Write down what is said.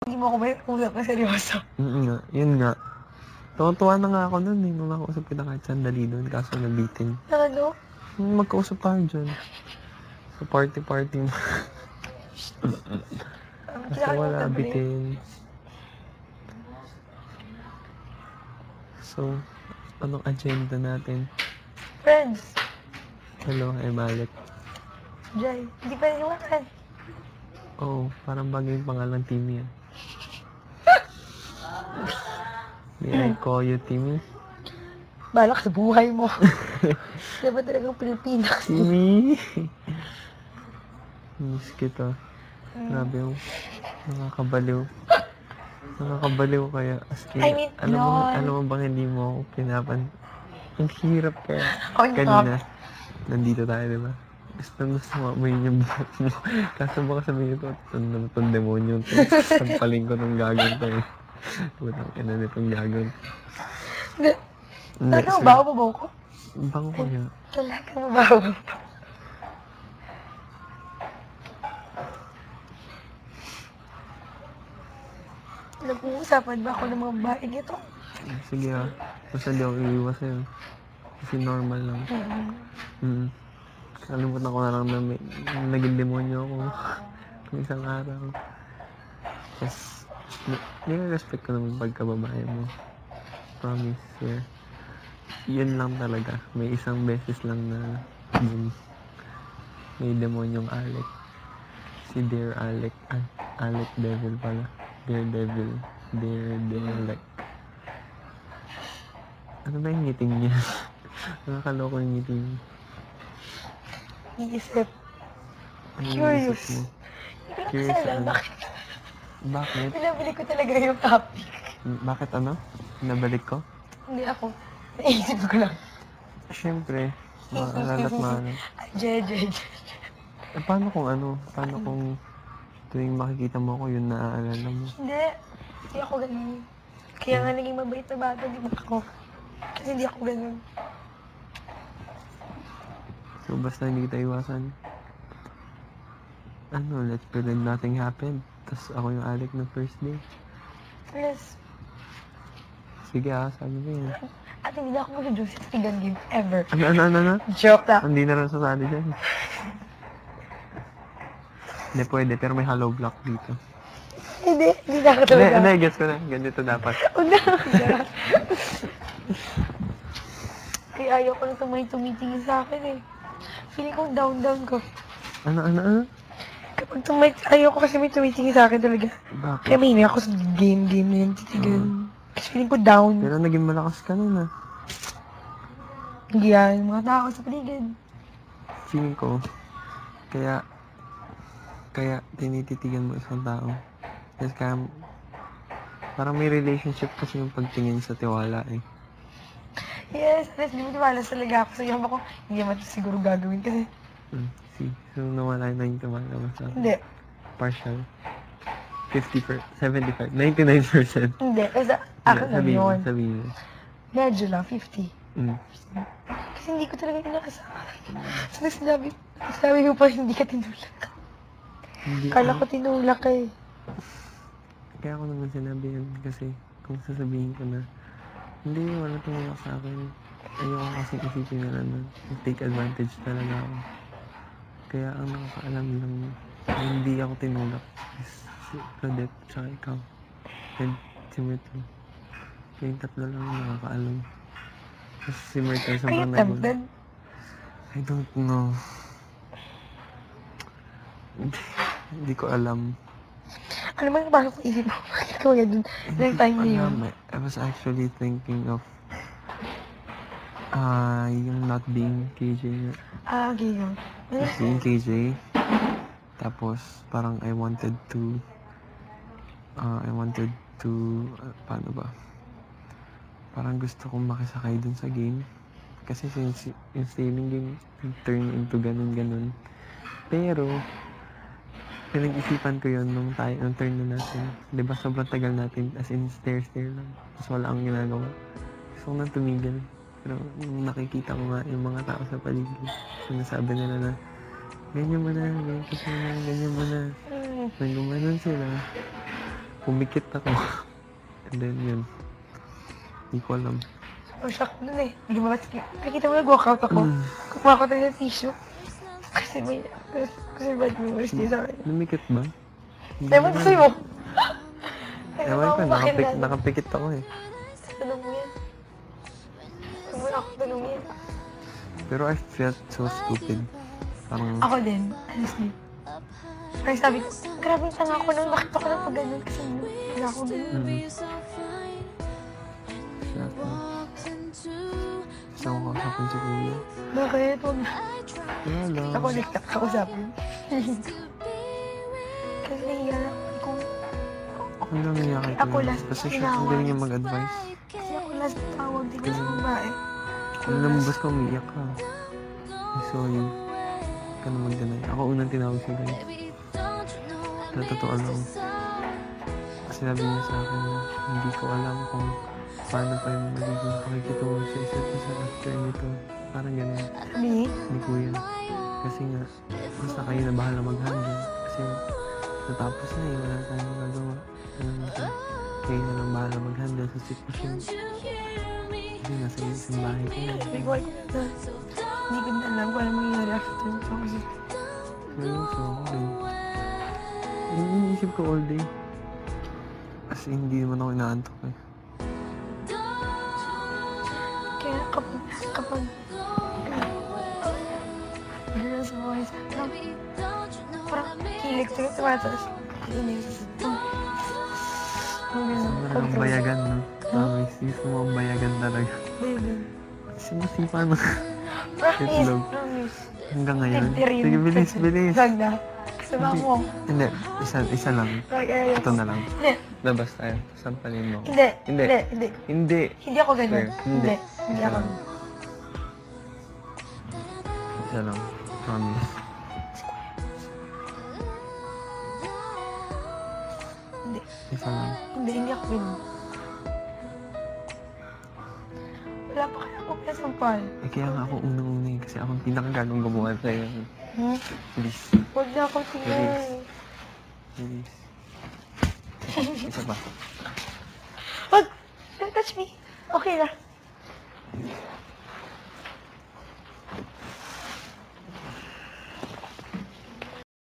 Hindi mo ako may usap na seryoso. Nga, yun nga. Tuwa na nga ako nun eh, nung nakausap kita kahit sandali doon, kaso nabitin. Ano? Magkausap tayo dyan. Sa party-party mo. Kasi wala, bitin. So, anong agenda natin? Friends. Hello, I'm Alec. Jai, hindi pa naniwakan. Oh, parang bagay yung pangalan Timmy yan. May I call you Timmy? Balak sa buhay mo. Dapat talagang Pilipinas. Timmy! Miss kita. Grabe yung nakakabaliw. Nakakabaliw kaya. As in, I mean, alam mo bang hindi mo ako pinapan... Ang hirap kaya. Oh, Kanina, nandito tayo, di ba? Gusto mo yun yung buhok mo. Kaso baka sabihin ko, itong demonyo ito. Tagpaling ko ng gagawin to eh. Putang ina nitong gagawin. Talagang mabaho mo ba ako? Bango ko niya. Talagang mabaho mo ba? Nag-uusapan ba ako ng mga babaeng ito? Sige ha. Basta di ako iiwas sa'yo. Kasi normal lang. Kalimutan ko na lang na naging demonyo ako. Kung isang araw. Tapos, nire-respect ko naman pagkababae mo. Promise, yeah. Yun lang talaga. May isang beses lang na may demonyong Alec. Si Dear Alec. Alec Devil pala. Dear Devil. Dear Alec. Ano ba yung ngiting niya? Nakakaloko yung ngiting niya. Iisip. Ano Curious. mo? Hindi ko Curious lang kasi alam ano? bakit. Bakit? Pinabili ko talaga yung topic. Bakit ano? Nabalik ko? Hindi ako. Naisip ko lang. Siyempre. Maalalat maano. Jay. Paano kung ano? Paano kung tuwing makikita mo ako yun naaalala mo? Hindi. Hindi ako ganun. Kaya nga naging mabait na bata, di ba ako? Kasi hindi ako ganun. So basta hindi kita iwasan. Ano, let's pretend nothing happened. Tapos ako yung Alec ng first day. Yes. Sige sabi ko yun. At hindi na ako mag-juice sa tigan game ever. Ano? Joke lang. Hindi na rin sasali dyan. Hindi pwede, pero may hollow block dito. Hindi na ako talaga. Hindi, guess ko na. Ganito dapat. Una. Kaya ayaw ko na tumitingin sa akin eh. Feeling ko down ko. Ano? Kapag ayaw ko kasi may tumitingin sa akin talaga. Bakit? Kaya may ako sa game na yung titigan. Kasi feeling ko down. Pero naging malakas ka nun Hindi yan, mga tao sa paligid. Feeling ko, kaya tinititigan mo isang tao. Kasi kaya, parang may relationship kasi yung pagtingin sa tiwala eh. Yes, hindi mo tiwala talaga ako. Sabi ko, hindi naman ito siguro gagawin kasi. See, so nawala na yung tiwala mo sa akin. Hindi. Partial. 75, 99%. Hindi, kasi ako na yun. Sabihin mo. Medyo lang, 50. Kasi hindi ko talaga inaasahan. So, sinabi mo pa hindi ka tinulak. Kala ko tinulak eh. Kaya ako naman sinabi yan kasi kung sasabihin ko na hindi, wala tumulak sa akin. Ayoko kasi isipin na take advantage talaga ako. Kaya ang nakakaalam lang na hindi ako tinulak is si Claudette tsaka ikaw. And si Myrtle. Yung tatlo lang ang nakakaalam. Kasi si Myrtle sobrang tempted? I don't know. Hindi ko alam. Ano ba yung pasok sa isip mo? Bakit ko ganun? Ilang time na yun? I was actually thinking of yung not being KJ. Okay yun. Not being KJ. Tapos parang I wanted to paano ba? Parang gusto kong makisakay dun sa game. Kasi since yung sailing game turn into ganun. Pero pinag-isipan ko yun nung turn na natin. Diba sobrang tagal natin as in stare lang. Tapos wala akong ginagawa. Gusto ko nang tumigil. Pero nakikita ko nga yung mga tao sa paligid. Sinasabi nila na ganyan mo na. Nang gumanon sila. pumikit ako. And then yun. Hindi ko alam. Ang shock nun eh. Nakikita mo nag-walkout ako. Kukuha ko tayo ng tissue. Kasi bad memories din sa akin. Lumikit ba? Ewan ko sa'yo. Ewan ko, nakapikit ako eh. Tanong mo yan. Wala ako tanong yan. Pero I felt so stupid. Parang, Ako din, honestly. Parang sabi ko, grabe yung tanga ko nang nakita ko ng pag-ganun kasi wala ako ganun. Gusto ko kakapin si Kuya. Bakit? Huwag na. Wala lang. Ako nagkakausapin. Kasi nahiya lang ako. Ako lang niya kay Ako Kuya. last Kasi siya tinawag. ang galing niya mag-advise. Kasi ako last tawag din sa babae. Kung lumabas ka, umiiyak ka. I saw you. Ka na mag-deny. Ako unang tinawag siya guys. Na totoo lang. Sinabi niya sa akin na hindi ko alam kung paano pa yung magiging pakikitungo sa isa't isa after nito. Parang ganun. Sabi? Ni Kuya. Kasi nga, basta kayo na bahala mag-handle. Kasi natapos na eh, wala tayong magagawa. Kayo na lang bahala mag-handle sa sitwasyon. Kasi nasa isang bahay ko na. Sabi ko, hindi ko na alam kung ano mangyayari after nito kasi. Seryoso ako rin. Yung iniisip ko all day. Kasi hindi naman ako inaantok eh. Kaya kapag gano'n sa mga isa, parang kilig tuloy tumataas. Yun yung Sobrang bayagan, no? Promise, gusto mo ang bayagan talaga. Baby. Kasi masipa na. Promise, Itlog. promise. Hanggang ngayon. Nagtirim. Sige, bilis, bilis. Wag na. Kasama mo. Hindi, isa lang. Okay. Ito na lang. Hindi. Labas tayo. Sampalin mo. Hindi. Hindi. Hindi. Hindi. Hindi ako ganun. Sir, hindi. Hindi ako. Isa lang. Promise. Hindi. Isa lang. Hindi ako ganun. Wala pa kaya ako pinasampal. Eh, kaya nga ako unang-una eh. Kasi ako ang pinakagagong gumawa sa'yo. Please. Huwag na ako tingnan. Please. Isa pa. Wag! Don't touch me. Okay na.